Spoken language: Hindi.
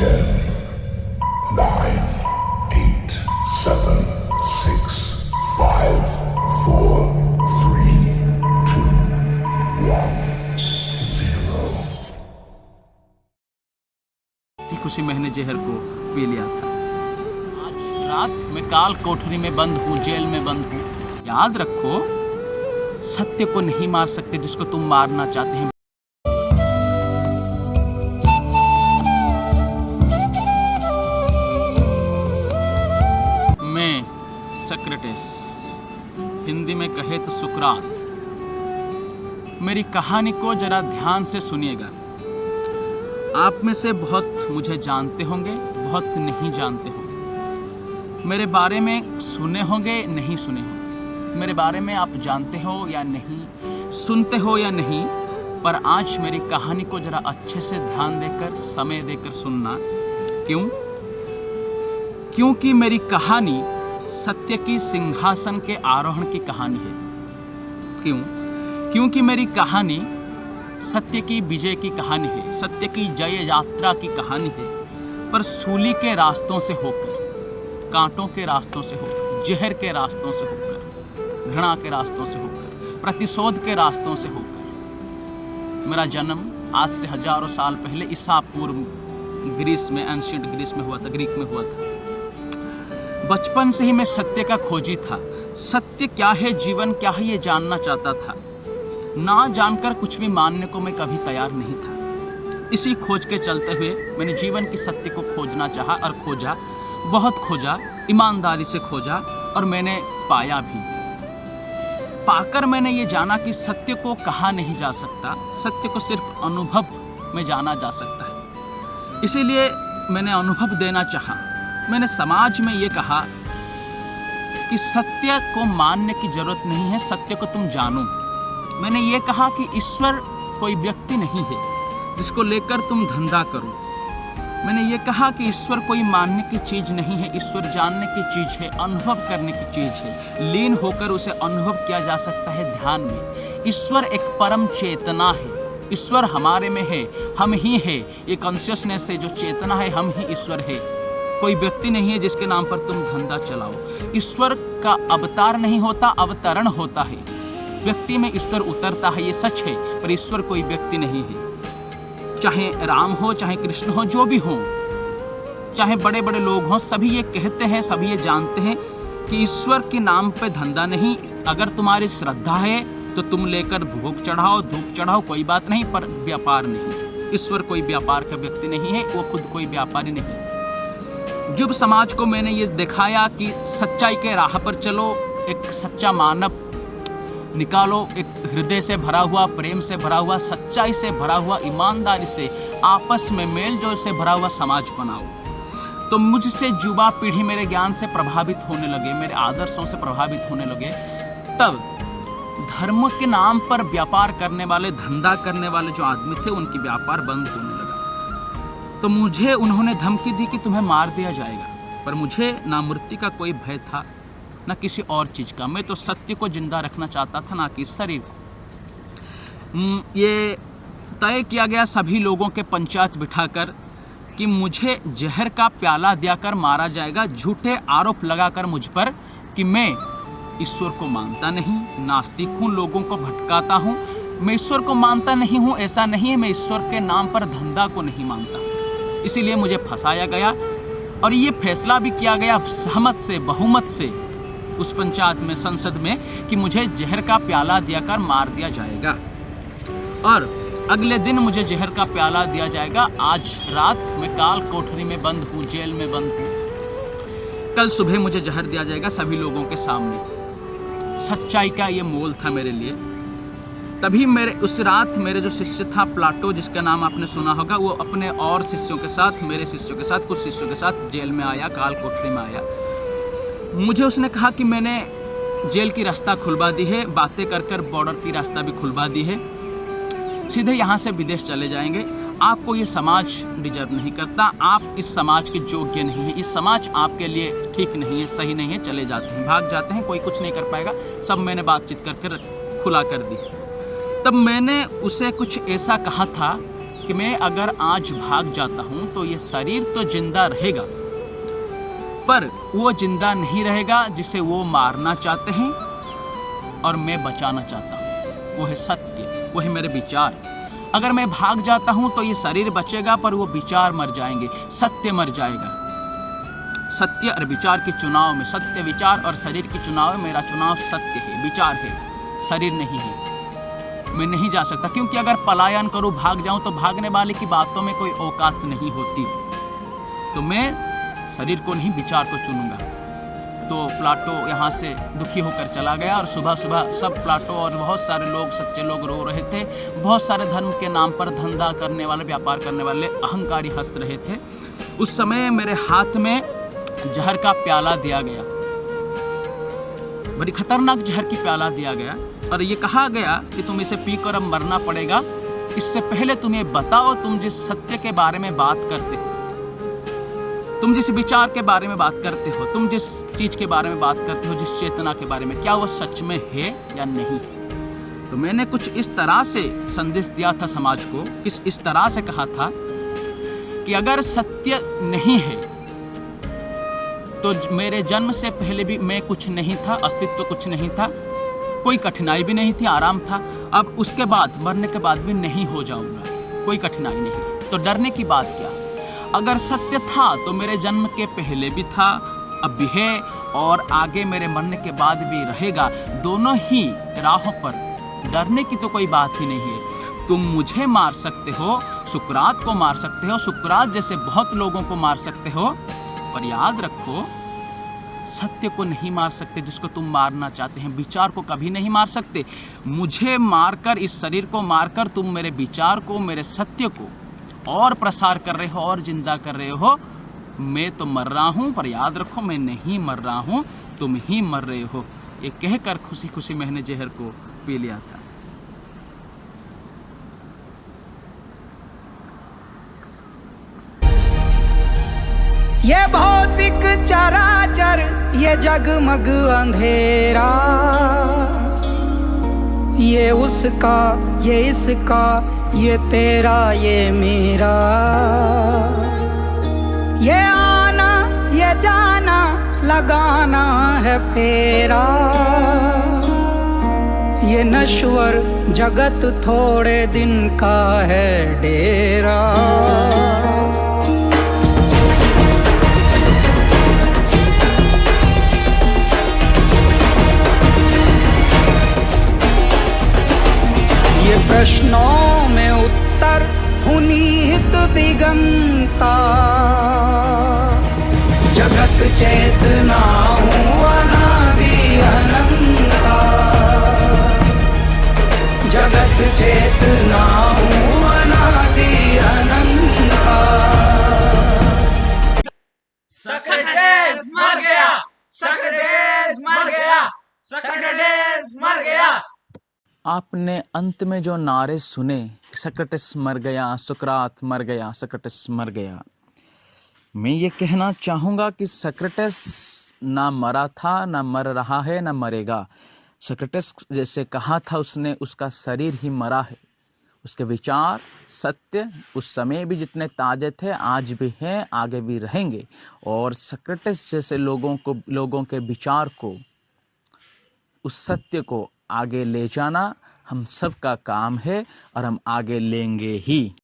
10, 9, 8, 7, 6, 5, 4, 3, 2, 1, 0। खुशी मैंने जहर को पी लिया था। आज रात मैं काल कोठरी में बंद हूँ, जेल में बंद हूँ। याद रखो, सत्य को नहीं मार सकते जिसको तुम मारना चाहते हैं। मैं सोक्रेटिस, हिंदी में कहे तो सुकरात। मेरी कहानी को जरा ध्यान से सुनिएगा। आप में से बहुत मुझे जानते होंगे, बहुत नहीं जानते होंगे। मेरे बारे में सुने होंगे, नहीं सुने होंगे। मेरे बारे में आप जानते हो या नहीं, सुनते हो या नहीं, पर आज मेरी कहानी को जरा अच्छे से ध्यान देकर, समय देकर सुनना। क्यों? क्योंकि मेरी कहानी सत्य की सिंहासन के आरोहण की कहानी है। क्यों? क्योंकि मेरी कहानी सत्य की विजय की कहानी है, सत्य की जय यात्रा की कहानी है, पर सूली के रास्तों से होकर, कांटों के रास्तों से होकर, जहर के रास्तों से होकर, घृणा के रास्तों से होकर, प्रतिशोध के रास्तों से होकर। मेरा जन्म आज से हजारों साल पहले ईसा पूर्व ग्रीस में, एंशिएंट ग्रीस में हुआ था, ग्रीक में हुआ था। बचपन से ही मैं सत्य का खोजी था। सत्य क्या है, जीवन क्या है, ये जानना चाहता था। ना जानकर कुछ भी मानने को मैं कभी तैयार नहीं था। इसी खोज के चलते हुए मैंने जीवन की सत्य को खोजना चाहा और खोजा, बहुत खोजा, ईमानदारी से खोजा, और मैंने पाया भी। पाकर मैंने ये जाना कि सत्य को कहा नहीं जा सकता, सत्य को सिर्फ अनुभव में जाना जा सकता है। इसीलिए मैंने अनुभव देना चाहा। मैंने समाज में ये कहा कि सत्य को मानने की जरूरत नहीं है, सत्य को तुम जानो। मैंने ये कहा कि ईश्वर कोई व्यक्ति नहीं है जिसको लेकर तुम धंधा करो। मैंने ये कहा कि ईश्वर कोई मानने की चीज नहीं है, ईश्वर जानने की चीज है, अनुभव करने की चीज है। लीन होकर उसे अनुभव किया जा सकता है ध्यान में। ईश्वर एक परम चेतना है, ईश्वर हमारे में है, हम ही है। ये कॉन्शियसनेस है, जो चेतना है, हम ही ईश्वर है। कोई व्यक्ति नहीं है जिसके नाम पर तुम धंधा चलाओ। ईश्वर का अवतार नहीं होता, अवतरण होता है। व्यक्ति में ईश्वर उतरता है, ये सच है, पर ईश्वर कोई व्यक्ति नहीं है। चाहे राम हो, चाहे कृष्ण हो, जो भी हो, चाहे बड़े बड़े लोग हों, सभी ये कहते हैं, सभी ये जानते हैं कि ईश्वर के नाम पे धंधा नहीं। अगर तुम्हारी श्रद्धा है तो तुम लेकर भोग चढ़ाओ, धूप चढ़ाओ, कोई बात नहीं, पर व्यापार नहीं। ईश्वर कोई व्यापार का व्यक्ति नहीं है, वो खुद कोई व्यापारी नहीं। जब समाज को मैंने ये दिखाया कि सच्चाई के राह पर चलो, एक सच्चा मानव निकालो, एक हृदय से भरा हुआ, प्रेम से भरा हुआ, सच्चाई से भरा हुआ, ईमानदारी से, आपस में मेल जोल से भरा हुआ समाज बनाओ, तो मुझसे युवा पीढ़ी मेरे ज्ञान से प्रभावित होने लगे, मेरे आदर्शों से प्रभावित होने लगे। तब धर्म के नाम पर व्यापार करने वाले, धंधा करने वाले जो आदमी थे, उनकी व्यापार बंद होने लगा। तो मुझे उन्होंने धमकी दी कि तुम्हें मार दिया जाएगा, पर मुझे ना मृत्यु का कोई भय था, ना किसी और चीज का। मैं तो सत्य को जिंदा रखना चाहता था, ना कि शरीर को। ये तय किया गया सभी लोगों के पंचायत बिठाकर कि मुझे जहर का प्याला दियाकर मारा जाएगा, झूठे आरोप लगाकर मुझ पर कि मैं ईश्वर को मानता नहीं, नास्तिक हूं, लोगों को भटकाता हूं। मैं ईश्वर को मानता नहीं हूं, ऐसा नहीं है। मैं ईश्वर के नाम पर धंधा को नहीं मानता, इसीलिए मुझे फंसाया गया। और ये फैसला भी किया गया सहमत से, बहुमत से, उस पंचायत में, संसद में, कि मुझे जहर का प्याला दियाकर मार दिया जाएगा। और अगले दिन मुझे जहर का प्याला दिया जाएगा। आज रात मैं काल कोठरी में बंद हूँ, जेल में बंद हूँ। कल सुबह मुझे जहर दिया जाएगा सभी लोगों के सामने। सच्चाई का ये मोल था मेरे लिए। तभी उस रात मेरे जो शिष्य था प्लाटो, जिसका नाम आपने सुना होगा, वो अपने और शिष्यों के साथ, मेरे शिष्यों के साथ, कुछ शिष्यों के साथ जेल में आया, काल कोठरी में आया। मुझे उसने कहा कि मैंने जेल की रास्ता खुलवा दी है, बातें कर कर बॉर्डर की रास्ता भी खुलवा दी है, सीधे यहाँ से विदेश चले जाएंगे। आपको ये समाज डिजर्व नहीं करता, आप इस समाज के योग्य नहीं है, इस समाज आपके लिए ठीक नहीं है, सही नहीं है, चले जाते हैं, भाग जाते हैं, कोई कुछ नहीं कर पाएगा। सब मैंने बातचीत कर खुला कर दी। तब मैंने उसे कुछ ऐसा कहा था कि मैं अगर आज भाग जाता हूं तो ये शरीर तो जिंदा रहेगा, पर वो जिंदा नहीं रहेगा जिसे वो मारना चाहते हैं और मैं बचाना चाहता हूं। वो है सत्य, वो है मेरे विचार। अगर मैं भाग जाता हूं तो ये शरीर बचेगा, पर वो विचार मर जाएंगे, सत्य मर जाएगा। सत्य और विचार के चुनाव में, सत्य विचार और शरीर के चुनाव में मेरा चुनाव सत्य है, विचार है, शरीर नहीं है। मैं नहीं जा सकता, क्योंकि अगर पलायन करूं, भाग जाऊं, तो भागने वाले की बातों में कोई औकात नहीं होती। तो मैं शरीर को नहीं, विचार को चुनूंगा। तो प्लाटो यहाँ से दुखी होकर चला गया और सुबह सुबह सब प्लाटो और बहुत सारे लोग, सच्चे लोग रो रहे थे। बहुत सारे धर्म के नाम पर धंधा करने वाले, व्यापार करने वाले अहंकारी हंस रहे थे। उस समय मेरे हाथ में जहर का प्याला दिया गया, बड़ी खतरनाक जहर की प्याला दिया गया, और ये कहा गया कि तुम इसे पीकर अब मरना पड़ेगा। इससे पहले तुम ये बताओ, तुम जिस सत्य के बारे में बात करते हो, तुम जिस विचार के बारे में बात करते हो, तुम जिस चीज के बारे में बात करते हो, जिस चेतना के बारे में, क्या वो सच में है या नहीं। तो मैंने कुछ इस तरह से संदेश दिया था समाज को, इस तरह से कहा था कि अगर सत्य नहीं है तो मेरे जन्म से पहले भी मैं कुछ नहीं था, अस्तित्व कुछ नहीं था, कोई कठिनाई भी नहीं थी, आराम था। अब उसके बाद, मरने के बाद भी नहीं हो जाऊंगा, कोई कठिनाई नहीं। तो डरने की बात क्या। अगर सत्य था तो मेरे जन्म के पहले भी था, अब भी है, और आगे मेरे मरने के बाद भी रहेगा। दोनों ही राहों पर डरने की तो कोई बात ही नहीं है। तुम मुझे मार सकते हो, सुकरात को मार सकते हो, सुकरात जैसे बहुत लोगों को मार सकते हो, पर याद रखो सत्य को नहीं मार सकते जिसको तुम मारना चाहते हैं। विचार को कभी नहीं मार सकते। मुझे मारकर, इस शरीर को मारकर तुम मेरे विचार को, मेरे सत्य को और प्रसार कर रहे हो और जिंदा कर रहे हो। मैं तो मर रहा हूं, पर याद रखो मैं नहीं मर रहा हूं, तुम ही मर रहे हो। ये कहकर खुशी खुशी मैंने जहर को पी लिया था। ये भौतिक चराचर, ये जगमग अंधेरा, ये उसका, ये इसका, ये तेरा, ये मेरा, ये आना, ये जाना, लगाना है फेरा, ये नश्वर जगत थोड़े दिन का है डेरा। ये प्रश्नों में उत्तर हुनीत दिगंता, जगत चेतना हूँ अनादि अनंता, जगत चेतना हूँ अनादि अनंता। सोक्रेटिस मर गया, सोक्रेटिस मर गया, सोक्रेटिस मर गया। आपने अंत में जो नारे सुने, सोक्रेटिस मर गया, सुकरात मर गया, सोक्रेटिस मर गया, मैं ये कहना चाहूँगा कि सोक्रेटिस ना मरा था, ना मर रहा है, ना मरेगा। सोक्रेटिस जैसे कहा था उसने, उसका शरीर ही मरा है। उसके विचार, सत्य उस समय भी जितने ताजे थे, आज भी हैं, आगे भी रहेंगे। और सोक्रेटिस जैसे लोगों के विचार को, उस सत्य को आगे ले जाना हम सब का काम है, और हम आगे लेंगे ही।